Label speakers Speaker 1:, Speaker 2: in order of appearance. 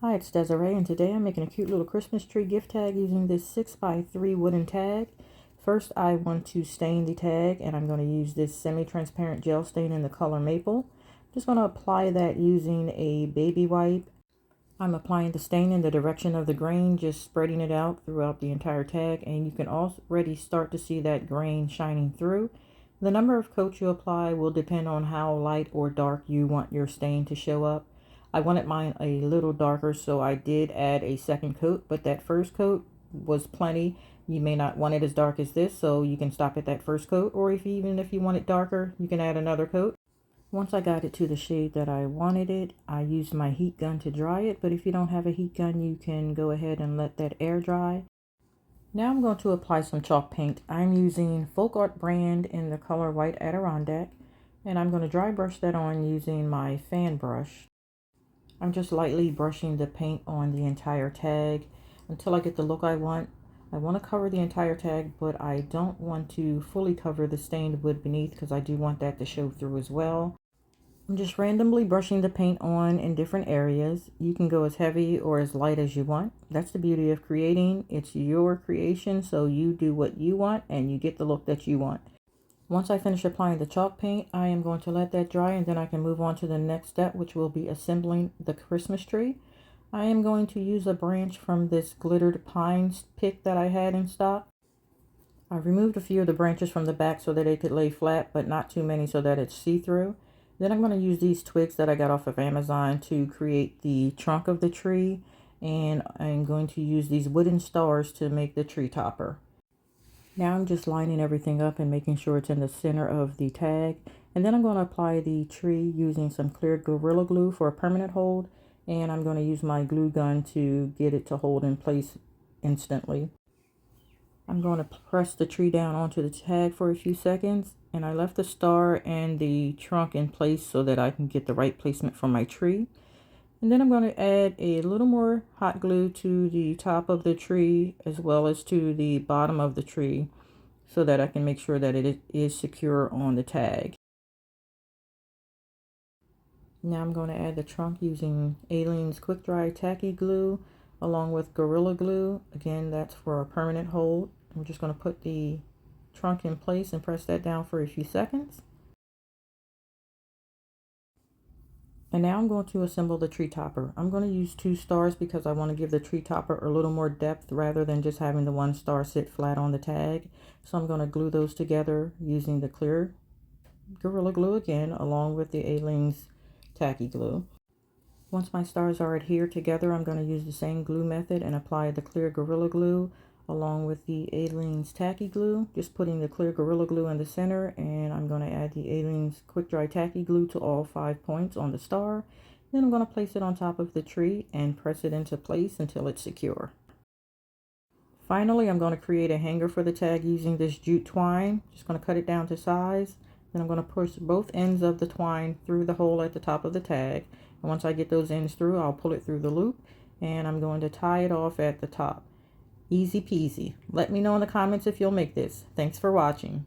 Speaker 1: Hi, it's Desiree, and today I'm making a cute little Christmas tree gift tag using this 6x3 wooden tag. First, I want to stain the tag, and I'm going to use this semi-transparent gel stain in the color maple. Just going to apply that using a baby wipe. I'm applying the stain in the direction of the grain, just spreading it out throughout the entire tag, and you can already start to see that grain shining through. The number of coats you apply will depend on how light or dark you want your stain to show up. I wanted mine a little darker, so I did add a second coat, but that first coat was plenty. You may not want it as dark as this, so you can stop at that first coat, or even if you want it darker, you can add another coat. Once I got it to the shade that I wanted it, I used my heat gun to dry it, but if you don't have a heat gun, you can go ahead and let that air dry. Now I'm going to apply some chalk paint. I'm using Folk Art brand in the color White Adirondack, and I'm going to dry brush that on using my fan brush. I'm just lightly brushing the paint on the entire tag until I get the look I want. I want to cover the entire tag, but I don't want to fully cover the stained wood beneath because I do want that to show through as well. I'm just randomly brushing the paint on in different areas. You can go as heavy or as light as you want. That's the beauty of creating. It's your creation, so you do what you want and you get the look that you want. Once I finish applying the chalk paint, I am going to let that dry, and then I can move on to the next step, which will be assembling the Christmas tree. I am going to use a branch from this glittered pine pick that I had in stock. I removed a few of the branches from the back so that they could lay flat, but not too many so that it's see-through. Then I'm going to use these twigs that I got off of Amazon to create the trunk of the tree, and I'm going to use these wooden stars to make the tree topper. Now I'm just lining everything up and making sure it's in the center of the tag. And then I'm going to apply the tree using some clear Gorilla Glue for a permanent hold. And I'm going to use my glue gun to get it to hold in place instantly. I'm going to press the tree down onto the tag for a few seconds. And I left the star and the trunk in place so that I can get the right placement for my tree. And then I'm going to add a little more hot glue to the top of the tree as well as to the bottom of the tree so that I can make sure that it is secure on the tag. Now I'm going to add the trunk using Aleene's Quick Dry Tacky Glue along with Gorilla Glue. Again, that's for a permanent hold. I'm just going to put the trunk in place and press that down for a few seconds. And now I'm going to assemble the tree topper. I'm going to use 2 stars because I want to give the tree topper a little more depth rather than just having the 1 star sit flat on the tag. So I'm going to glue those together using the clear Gorilla Glue again, along with the Aleene's Tacky Glue. Once my stars are adhered together, I'm going to use the same glue method and apply the clear Gorilla Glue along with the Aleene's Tacky Glue, just putting the clear Gorilla Glue in the center, and I'm going to add the Aleene's Quick Dry Tacky Glue to all 5 points on the star. Then I'm going to place it on top of the tree and press it into place until it's secure. Finally, I'm going to create a hanger for the tag using this jute twine. Just going to cut it down to size. Then I'm going to push both ends of the twine through the hole at the top of the tag. And once I get those ends through, I'll pull it through the loop, and I'm going to tie it off at the top. Easy peasy. Let me know in the comments if you'll make this. Thanks for watching.